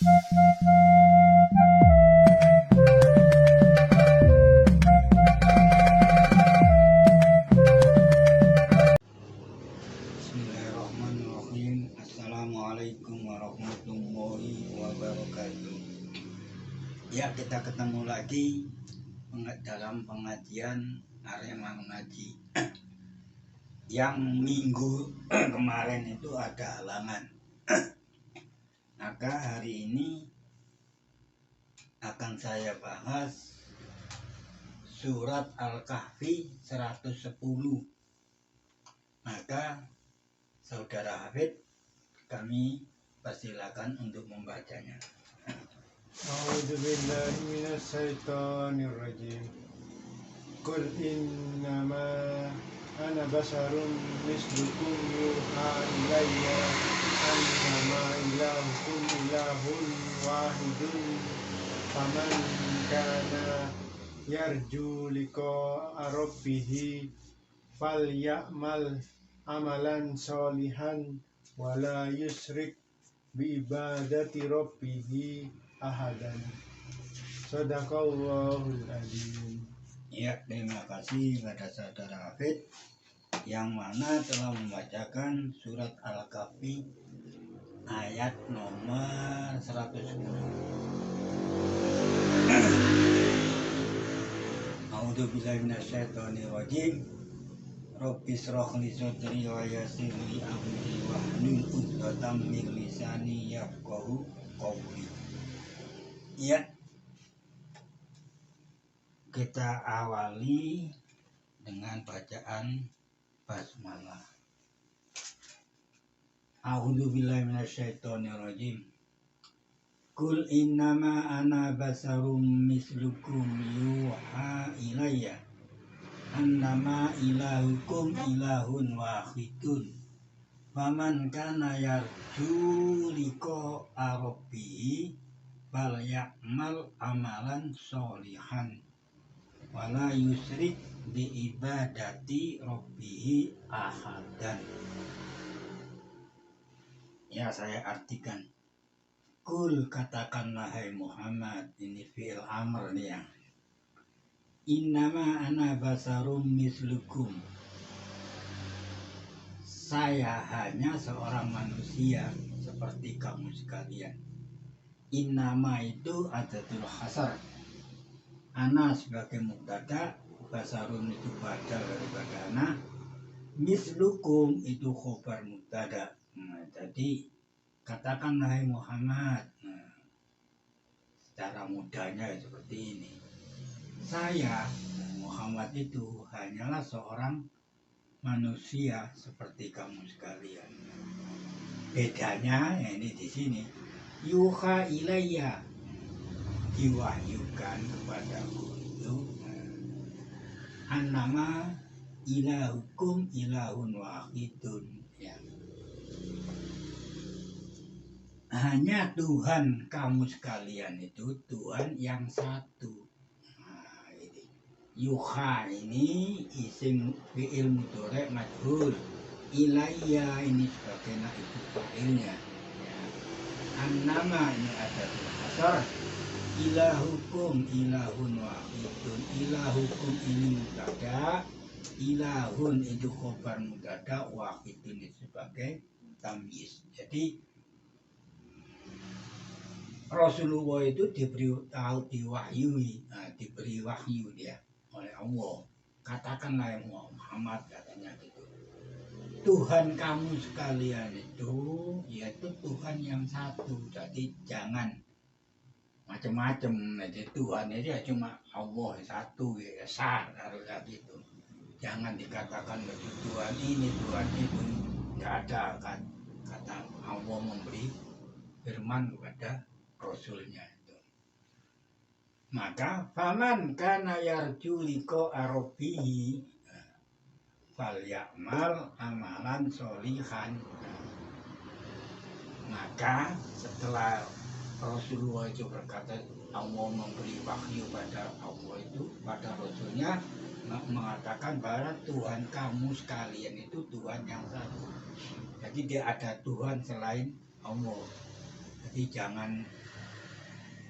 Bismillahirrahmanirrahim. Assalamualaikum warahmatullahi wabarakatuh. Ya, kita ketemu lagi dalam pengajian Arema Mengaji. Yang minggu kemarin itu ada halangan. Maka hari ini akan saya bahas surat Al-Kahfi 110. Maka Saudara Hafid, kami persilakan untuk membacanya. A'udzubillahi minasyaitonirrajim. Qul innama ana basarun mislukum yuha ilayya annama ilahukum ilahun wahidun faman kana yarju liqa'a rabbih falyamal amalan sholihan wala yusrik bi ibadati rabbih ahadan. Shadaqallahul adzim. Ya, terima kasih kepada Saudara Hafid yang mana telah membacakan surat Al-Kahfi ayat nomor 110. A'udzubillahi minasyaitonirrajim. Rabbi shrah li sadri wa yassir li amri wahlul 'uqdatam min lisani yafqahu qawli. Ya, kita awali dengan bacaan basmalah. A'udzubillahi minasyaitonirrajim. Qul innama ana basarum mislukum yuha ilayya annama ilahukum ilahun wahidun faman kana yarju liqa'a rabbih falyamal amalan sholihan wala yusrik bi ibadati rabbih ahadan. Ya, saya artikan. Kul, katakanlah hai Muhammad, ini fi'il amr nih ya. Innama ana basarum mislukum. Saya hanya seorang manusia seperti kamu sekalian. Innama itu adatul hasar. Ana sebagai mubtada, basarun itu badal daripada ana, mislukum itu khobar mubtada. Nah, jadi katakanlah hai Muhammad. Nah, secara mudahnya seperti ini. Saya Muhammad itu hanyalah seorang manusia seperti kamu sekalian. Bedanya ya ini di sini. Yuha ilayya, diwahyukan kepadaku itu annama ilahukum ilahun wahidun, ya. Hanya Tuhan kamu sekalian itu Tuhan yang satu. Yuha ini isim fi'il mudhari' majhul. Ilayya ini sebagai na'ibu fa'ilnya. Ya. Annama ini ada hasar. Ilahukum ilahun wahidun. Ilahukum ini mubtada. Ilahun itu khobar mubtada. Wahidun itu sebagai tamyiz. Jadi Rasulullah itu diberi tahu diwahyui, diberi wahyu dia oleh Allah. Katakanlah Muhammad, katanya gitu. Tuhan kamu sekalian itu yaitu Tuhan yang satu. Jadi jangan macam-macam. Jadi Tuhan itu ya cuma Allah satu, ya sah harus gitu. Jangan dikatakan begitu Tuhan ini Tuhan itu. Tidak ada kan kata Allah memberi firman kepada Rasulnya itu. Maka faman kana yarju liqa'a rabbih falyamal amalan sholihan. Maka setelah Rasulullah itu berkata, Allah memberi wahyu pada Allah itu, pada Rasulnya, mengatakan bahwa Tuhan kamu sekalian itu Tuhan yang satu. Jadi dia ada Tuhan selain Allah. Jadi jangan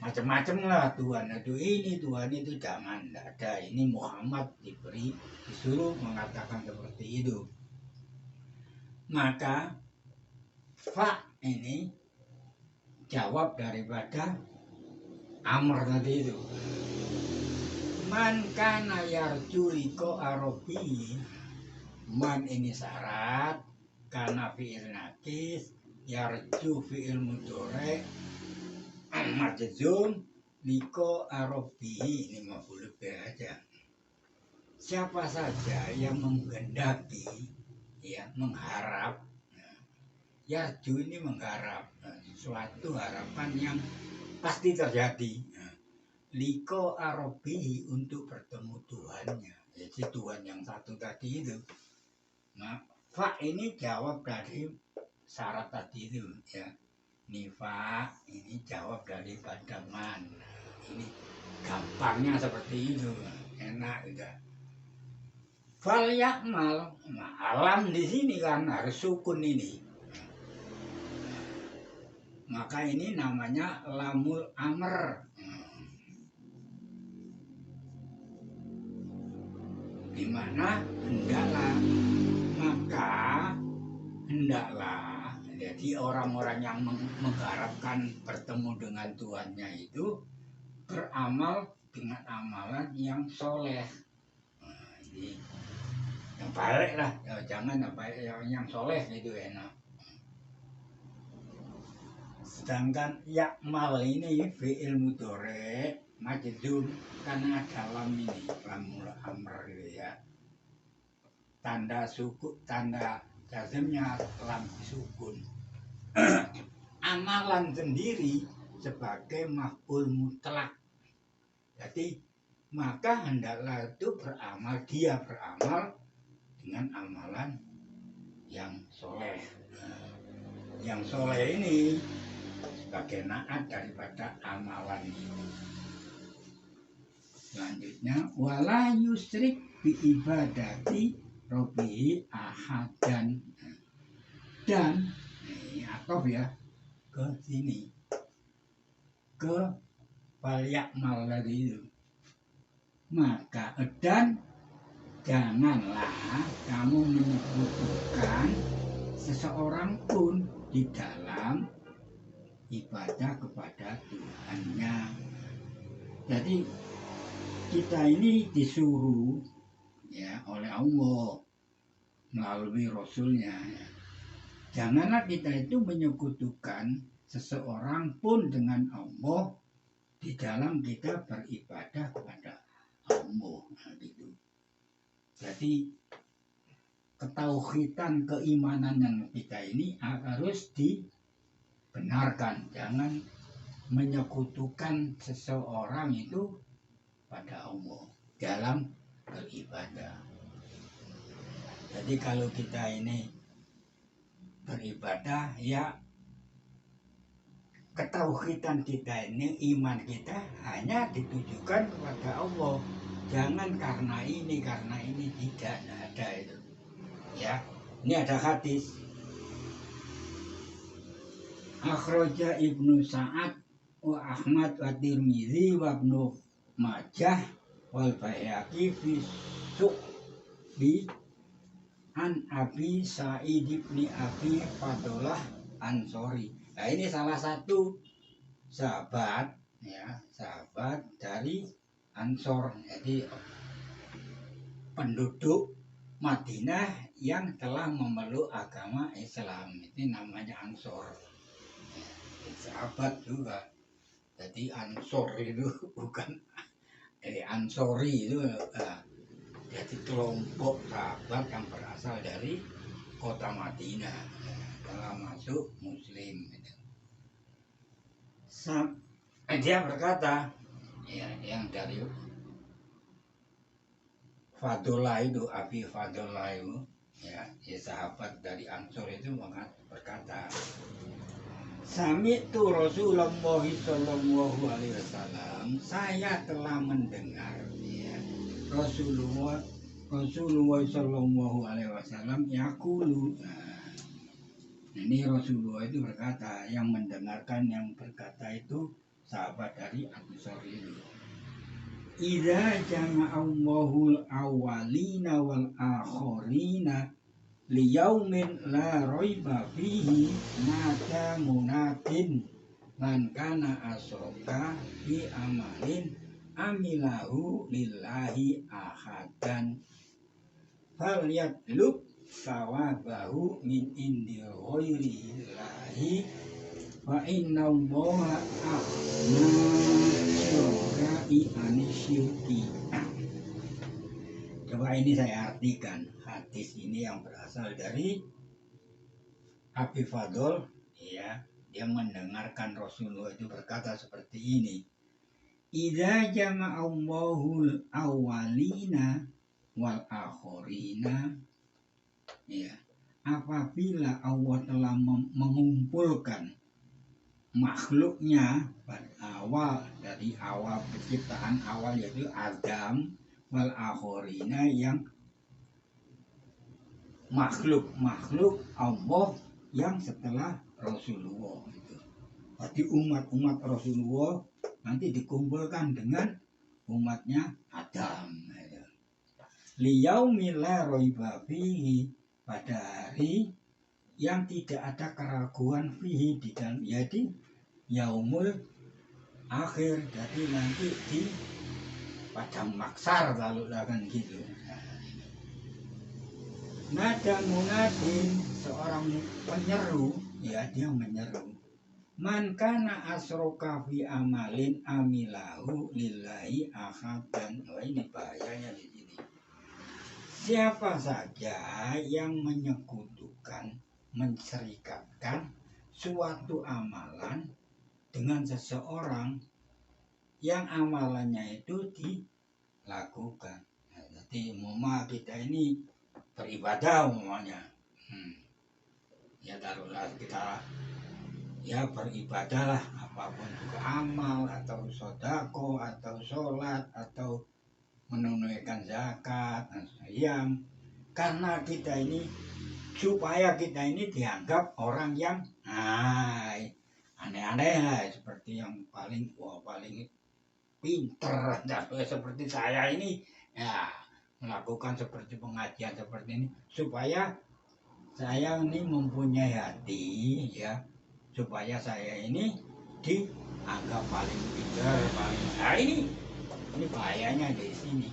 macam-macam lah Tuhan itu ini, Tuhan itu, jangan, tidak ada. Ini Muhammad disuruh mengatakan seperti itu. Maka fa ini jawab daripada amr tadi itu. Man kana yarju liqa arabi, man ini syarat, kana fi'il nakis, yarju fi'il mudhari, majzum, liqa arabi ini maf'ul bih aja. Siapa saja yang menghendaki, ya, mengharap, yarju ini mengharap suatu harapan yang pasti terjadi, liko arabi, untuk bertemu Tuhannya, jadi Tuhan yang satu tadi itu. Nah, fa ini jawab dari syarat tadi itu, ya. Nifa ini jawab dari padaman. Ini gampangnya seperti itu, enak udah. Fal yakmal, nah, alam di sini kan harus sukun ini. Maka ini namanya lamul amr. Dimana hendaklah, maka hendaklah. Jadi orang-orang yang mengharapkan bertemu dengan Tuhannya itu beramal dengan amalan yang soleh. Nah, ini yang baik lah, ya, jangan yang soleh itu enak. Sedangkan yakmal ini fi'il mudhari majzum karena dalam ini lamul amr gitu ya. Tanda suku, tanda jazmnya lam sukun. Amalan sendiri sebagai maf'ul mutlak. Jadi maka hendaklah itu beramal, dia beramal dengan amalan yang soleh. Yang soleh ini sebagai naat daripada amalan ini. Selanjutnya, wala yusrik bi ibadati robbihi ahadan. Dan ini atau ya ke sini, ke falyakmal tadi itu. Maka dan janganlah kamu menyebutkan seseorang pun di dalam ibadah kepada Tuhannya. Jadi kita ini disuruh, ya, oleh Allah melalui Rasulnya, ya. Janganlah kita itu menyekutukan seseorang pun dengan Allah di dalam kita beribadah kepada Allah. Nah, gitu. Jadi ketauhidan, keimanan yang kita ini harus dibenarkan. Jangan menyekutukan seseorang itu pada Allah dalam beribadah. Jadi kalau kita ini beribadah, ya, ketauhidan kita ini, iman kita hanya ditujukan kepada Allah. Jangan karena ini tidak ada itu. Ya, ini ada hadis. Akhraja Ibnu Sa'ad wa Ahmad wa Tirmizi wa Ibnu Majah wal Baihaqi fi Su'bi an Abi Sa'id bin Abi Fadlah Ansori. Nah, ini salah satu sahabat, ya, sahabat dari Ansor, jadi penduduk Madinah yang telah memeluk agama Islam, itu namanya Ansor. Sahabat juga. Jadi Ansor itu bukan Ansori itu, jadi kelompok sahabat yang berasal dari kota Madinah, telah masuk Muslim. Dia berkata, ya, yang dari Fadullah itu, Abi Fadullah itu, ya, sahabat dari Ansor itu berkata, Sami'tu Rasulullah sallallahu alaihi wasallam, saya telah mendengar, ya, Rasulullah sallallahu alaihi wasallam yaqulu, Ini Rasulullah itu berkata, yang mendengarkan yang berkata itu sahabat dari Abu Sa'id. Idza jama'allahul awwalina wal akhirina liyaumin la raiba fihi nada munadin man kana asroka bi amalin amilahu lillahi ahadan falyatlub sawabahu min indi ghairillahi wa inna allaha ahna syurgai anisyuki. Coba ini saya artikan hadis ini yang berasal dari Abi Fadl, ya, dia mendengarkan Rasulullah itu berkata seperti ini. Idza jama'allahul awwalina wal akhirina, ya, apabila Allah telah mengumpulkan makhluknya pada awal, dari awal penciptaan awal yaitu Adam, wal akhirina yang makhluk Allah yang setelah Rasulullah itu. Jadi umat-umat Rasulullah nanti dikumpulkan dengan umatnya Adam. Liyaumil la raiba fihi, pada hari yang tidak ada keraguan fihi di dalam, yaitu yaumul akhir. Jadi nanti di padang maksar kalau akan gitu. Nada munadin, seorang penyeru, ya, dia menyeru. Man kana asroka fi amalin amilahu lillahi ahadan. Oh, ini bahayanya di sini. Siapa saja yang menyekutukan, menserikatkan suatu amalan dengan seseorang yang amalannya itu dilakukan. Nah, jadi umpama kita ini beribadah umpamanya, ya taruhlah kita ya beribadahlah apapun juga, amal atau sodako atau sholat atau menunaikan zakat, yang karena kita ini supaya kita ini dianggap orang yang aneh-aneh lah, seperti yang paling pinter, seperti saya ini ya, melakukan seperti pengajian seperti ini supaya saya ini mempunyai hati, ya, supaya saya ini dianggap paling pintar, paling ini bahayanya di sini.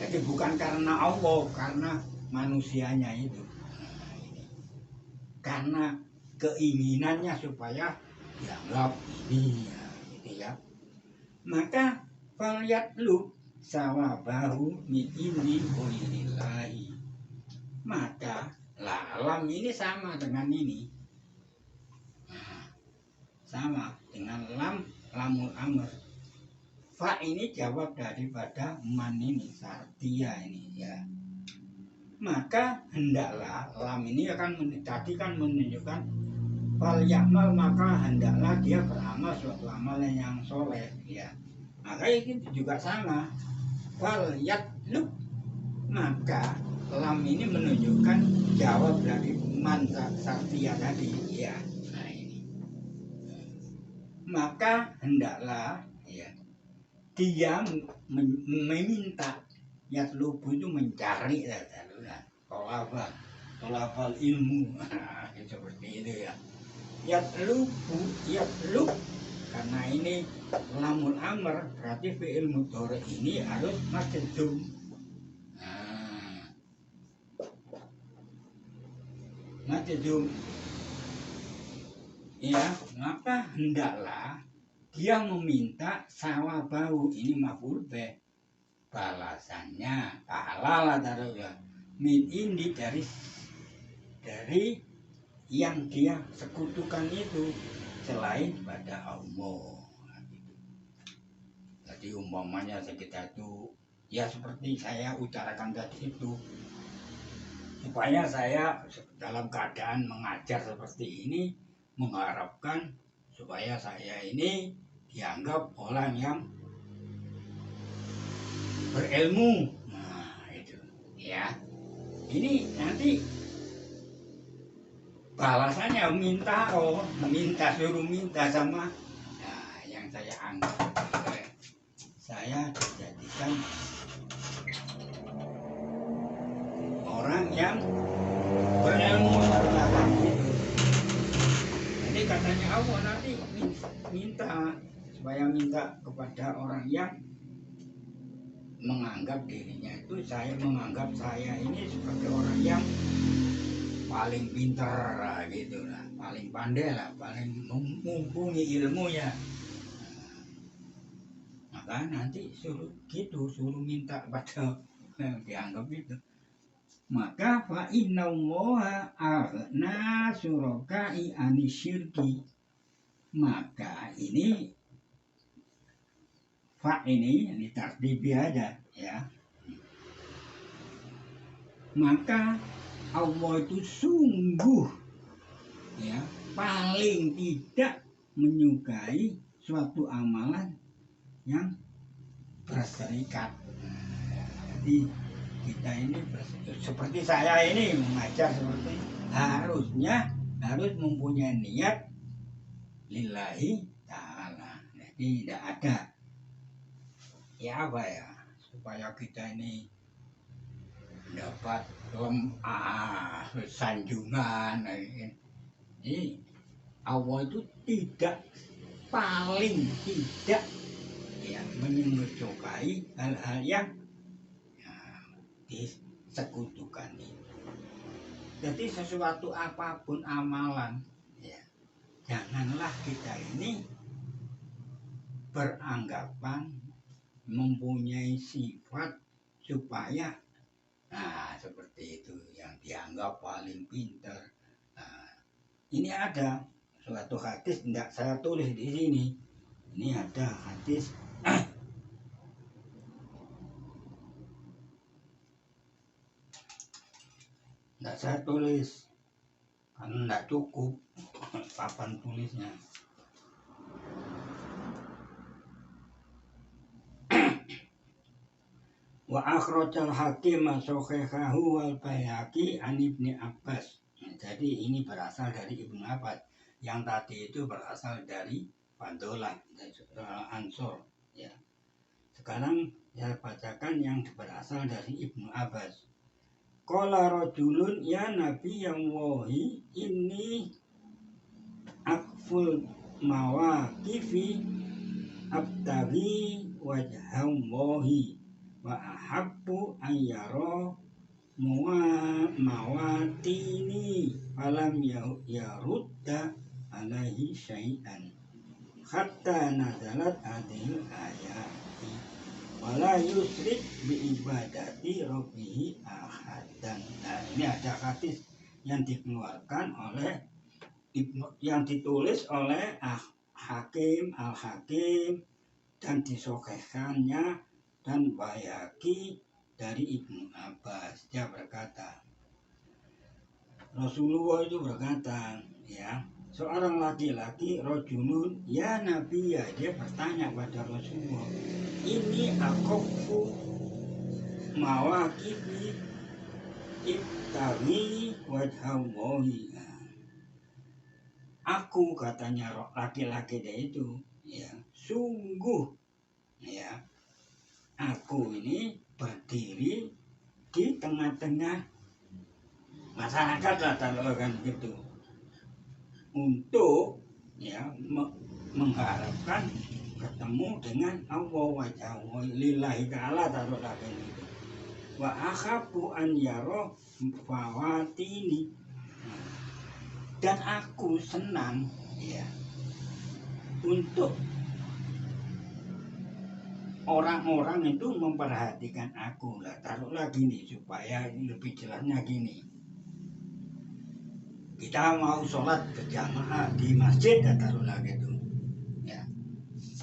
Jadi bukan karena Allah, karena manusianya itu, karena keinginannya supaya dianggap ini, ya, gitu ya. Maka falyatlu sawabahu min indi ghairillahi, maka lam ini sama dengan ini, sama dengan lamul amr. Fa ini jawab daripada man ini, sartia ini, ya. Maka hendaklah, lam ini akan tadi kan menunjukkan fal yakmal, maka hendaklah dia beramal suatu amalan yang soleh, ya. Maka ini juga sama, fal yatlub, maka lam ini menunjukkan jawab dari man sartia tadi, ya. Nah ini, maka hendaklah, ya, dia meminta, yatlubu itu mencari, tolafal ilmu, seperti itu, ya. Yatlub, karena ini lamul amr, berarti fi'il mudhari ini harus majzum. Majzum, ya, maka hendaklah dia meminta sawabahu, ini maf'ul bih, balasannya, pahala lah taruh, ya, min indi, dari yang dia sekutukan itu selain pada Allah. Jadi umpamanya kita itu, ya seperti saya utarakan tadi itu, supaya saya dalam keadaan mengajar seperti ini mengharapkan supaya saya ini dianggap orang yang berilmu. Nah itu, ya, ini nanti balasannya suruh minta sama yang saya anggap saya dijadikan orang yang berilmu gitu. Jadi katanya Allah nanti minta supaya minta kepada orang yang menganggap dirinya itu, saya menganggap saya ini sebagai orang yang paling pintar gitu lah, paling pandai lah, paling mumpuni ilmunya. Maka nanti suruh minta pada dianggap itu. Maka fa inna allaha aghna syurakai anisyirki. Maka ini fa ini takdibi aja ya. Maka Allah itu sungguh ya paling tidak menyukai suatu amalan yang berserikat. Jadi kita ini seperti saya ini mengajar seperti harus mempunyai niat lillahi ta'ala. Jadi tidak ada ya apa ya supaya kita ini dapat sanjungan. Ini Allah itu paling tidak ya menyukai hal-hal yang disekutukan itu. Jadi sesuatu apapun amalan ya, janganlah kita ini beranggapan mempunyai sifat supaya seperti itu yang dianggap paling pintar. Ini ada suatu hadis, tidak saya tulis di sini. Ini ada hadis tidak saya tulis karena tidak cukup papan tulisnya. Wa akhrajal hakim sahihahu wal Baihaqi an Ibnu Abbas. Jadi ini berasal dari Ibnu Abbas. Yang tadi itu berasal dari Fadolah Ansor ya. Sekarang saya bacakan yang berasal dari Ibnu Abbas. Qala rajulun ya Nabi yang wahi ini akful mawaqifi abtaghi wajhallahi wa ahabbu ayyara mawatini falam yarudda alaihi syai'an hatta nazalat hadhil ayati wala yusrik bi ibadati rabbih ahadan. Nah, ini ada hadis yang dikeluarkan oleh yang ditulis oleh Hakim Al-Hakim dan disahihkannya dan Baihaqi dari Ibnu Abbas. Dia berkata, Rasulullah itu berkata, ya, seorang laki-laki rajulun ya Nabi ya, dia bertanya pada Rasulullah, ini akhafu mawaqifi ibtaghi wajhallahi. Aku katanya laki-laki dia itu ya sungguh ya aku ini berdiri di tengah-tengah masyarakat lah kalau kan gitu untuk ya mengharapkan ketemu dengan Allah wajah lillahi ta'ala taruh lagi itu wa akhafu an yara fawatini. Dan aku senang ya untuk orang-orang itu memperhatikan aku lah. Taruhlah gini supaya lebih jelasnya gini. Kita mau sholat berjamaah di masjid ya taruhlah gitu. Ya.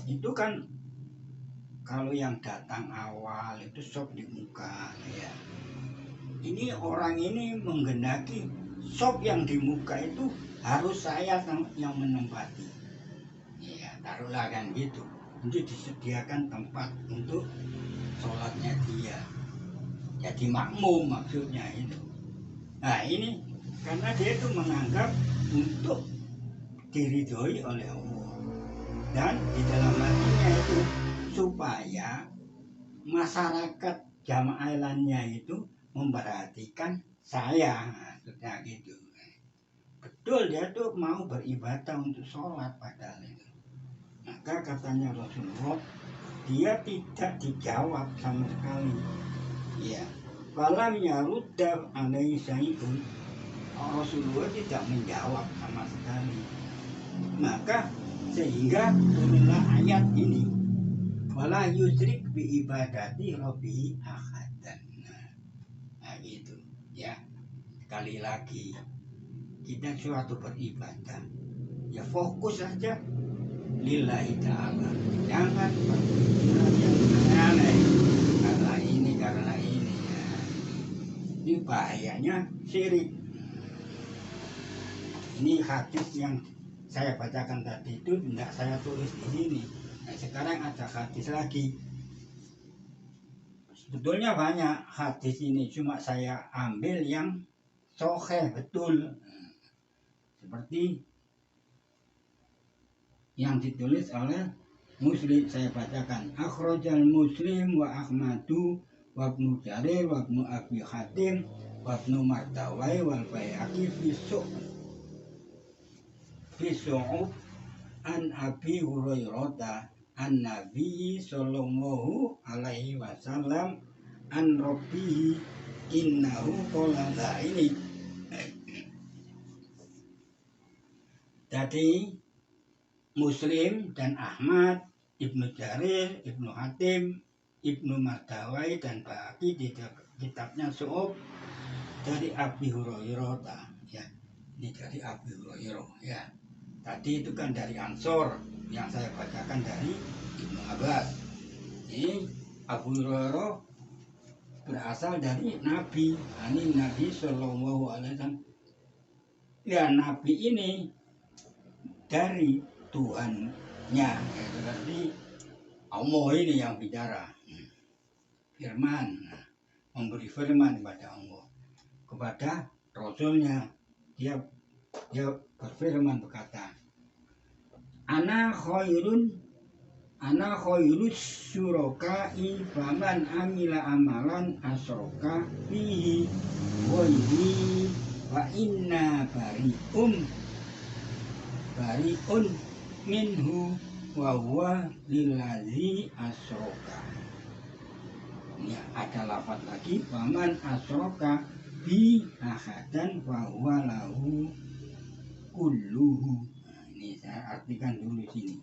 Itu kan kalau yang datang awal itu sop di muka ya. Ini orang ini menghendaki sop yang di muka itu harus saya yang menempati. Ya, taruhlah kan gitu. Untuk disediakan tempat untuk sholatnya dia. Jadi makmum maksudnya itu. Nah ini Karena dia itu menganggap untuk diridhoi oleh Allah. Dan di dalam hatinya itu supaya masyarakat jamaah lainnya itu memperhatikan saya, maksudnya gitu. Betul, dia tuh mau beribadah untuk sholat padahal itu. Maka katanya Rasulullah, dia tidak dijawab sama sekali. Ya, falam yarudda alaihi syai'un. Rasulullah tidak menjawab sama sekali. Maka sehingga turunlah ayat ini, wala yusrik bi ibadati rabbi ahadan. Nah gitu ya. Sekali lagi, kita suatu beribadah ya fokus saja lillahi ta'ala. Jangan berpikiran yang aneh karena ini ya. Ini bahayanya syirik. Ini hadis yang saya bacakan tadi itu tidak saya tulis di sini. Nah, sekarang ada hadis lagi. Sebetulnya banyak hadis ini, cuma saya ambil yang sahih betul. Seperti yang ditulis oleh Muslim, saya bacakan. Akhrajal Muslim wa Ahmadu wa Ibnu Jarir wa Ibnu Abi Hatim wa Ibnu Martawai wal Baihaqi fi Su'ub an Abi Hurairah an Nabi sallallahu alaihi wasallam an Rabbihi innahu qala. Ini jadi Muslim dan Ahmad, Ibnu Jarir, Ibnu Hatim, Ibnu Martawai dan Baihaqi di kitabnya Su'ub dari Abi Hurairah ya. Ini dari Abi Hurairah ya. Tadi itu kan dari Ansor, yang saya bacakan dari Ibnu Abbas. Ini Abu Hurairah berasal dari Nabi. Ini Nabi Shallallahu Alaihi Wasallam. Ya, Nabi ini dari Tuhannya, ya, berarti Allah ini yang bicara. Firman, memberi firman kepada Allah, kepada Rasulnya. Dia berfirman berkata, ana khairus syurakai faman amila amalan asroka fihi ghairi wa inna bari'un minhu wa huwa lillazi asroka. Ya, ada lafaz lagi, faman asroka bi ahadan wa huwa lahu kulluhu. Nah, ini saya artikan dulu sini.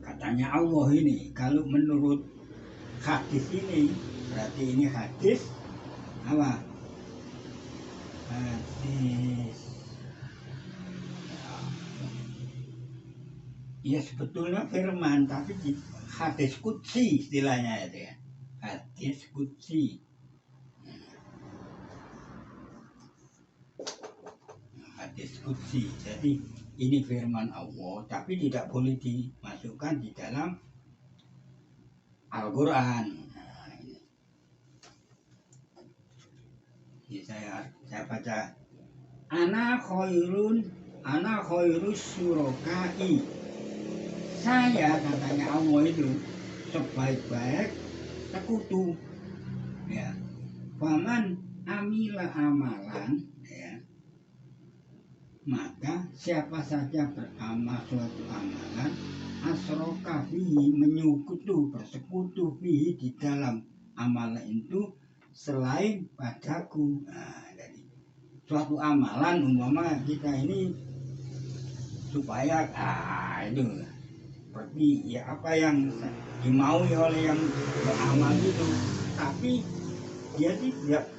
Katanya Allah ini, kalau menurut hadis ini, berarti ini hadis apa? Hadis ya sebetulnya firman, tapi hadis qudsi istilahnya itu ya. Hadis qudsi. Hadis qudsi. Jadi ini firman Allah, tapi tidak boleh dimasukkan di dalam Al-Quran. Nah, ini saya baca. Ana khairus syurakai. Saya, katanya Allah itu, sebaik-baik sekutu. Ya. Faman amila amalan, ya, maka siapa saja beramal suatu amalan asroka fihi, bersekutu fihi di dalam amalan itu selain padaku. Nah, jadi suatu amalan umpama kita ini supaya itu seperti ya apa yang dimaui oleh yang beramal itu, tapi dia tidak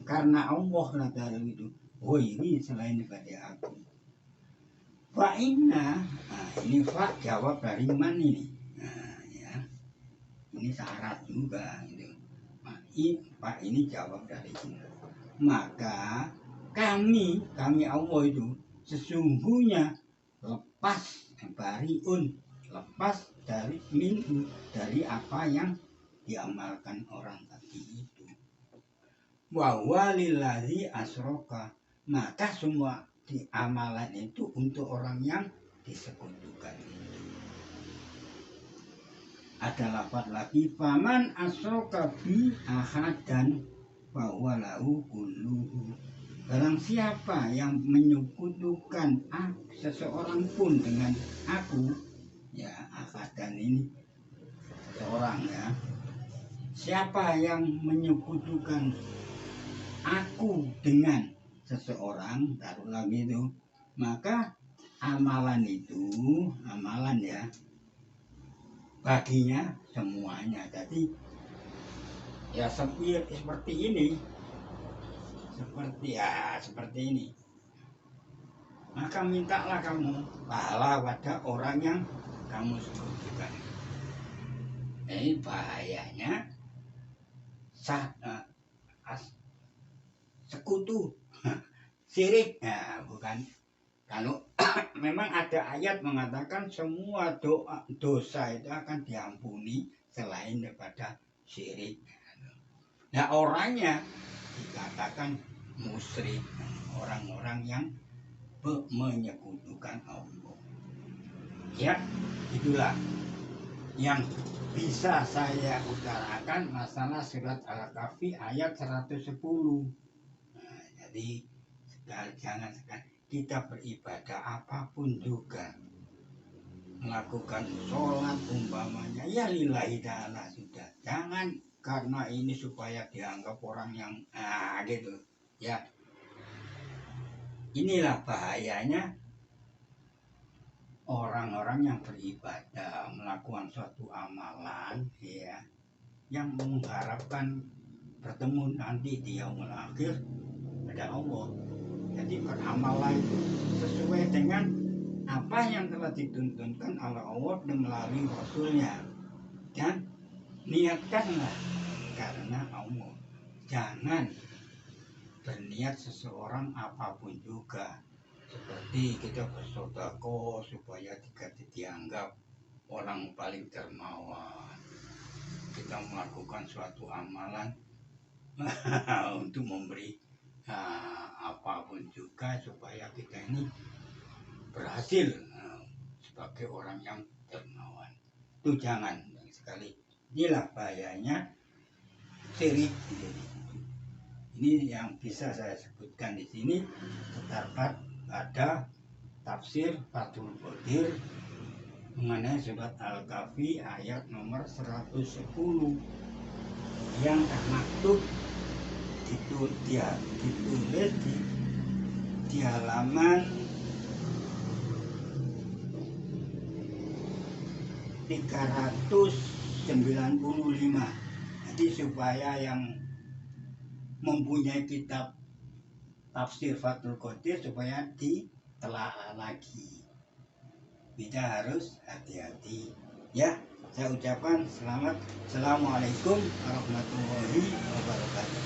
karena Allah lah dari itu. Oh, ini selain daripada aku. Fa inna, ini fa jawab dari man ini. Nah, ya. Ini syarat juga gitu. Fa ini jawab dari ini. Maka kami Allah itu sesungguhnya lepas dari minhu, dari apa yang diamalkan orang tadi itu. wa walillazi asroka, maka semua di amalan itu untuk orang yang disekutukan. Ada lafaz lagi, faman asroka bi ahadan wa walahu kulluhu. Barang siapa yang menyekutukan seseorang pun dengan aku, ya ahadan ini seorang ya. Siapa yang menyekutukan aku dengan seseorang, taruhlah gitu, maka amalan itu, amalan ya, baginya semuanya. Jadi ya seperti ini, seperti ini. Maka mintalah kamu pahala pada orang yang kamu sekutukan. Ini bahayanya sekutu, syirik. Nah, bukan. Kalau memang ada ayat mengatakan semua dosa itu akan diampuni selain daripada syirik. Nah, orangnya dikatakan musyrik, orang-orang yang menyekutukan Allah. Ya, itulah yang bisa saya utarakan masalah surat Al-Kahfi ayat 110. Nah, jadi jangan sekali kita beribadah apapun juga, melakukan sholat umpamanya, ya lillahi ta'ala sudah. Jangan karena ini supaya dianggap orang yang gitu ya. Inilah bahayanya orang-orang yang beribadah, melakukan suatu amalan ya, yang mengharapkan bertemu nanti di yaumul akhir pada Allah. Jadi beramallah itu sesuai dengan apa yang telah dituntunkan oleh Allah dan melalui Rasulnya, dan niatkanlah karena Allah. Jangan berniat seseorang apapun juga, seperti kita bersedekah supaya dianggap orang paling dermawan. Kita melakukan suatu amalan untuk memberi apapun juga supaya kita ini berhasil sebagai orang yang dermawan. Itu jangan sekali. Inilah bahayanya syirik. Ini yang bisa saya sebutkan di sini, terdapat pada tafsir Fathul Qadir mengenai surat Al-Kahfi ayat nomor 110 yang termaktub ditulis di halaman 395. Jadi supaya yang mempunyai kitab tafsir Fathul Qadir supaya ditelaah lagi. Kita harus hati-hati ya. Saya ucapkan selamat. Assalamualaikum warahmatullahi wabarakatuh.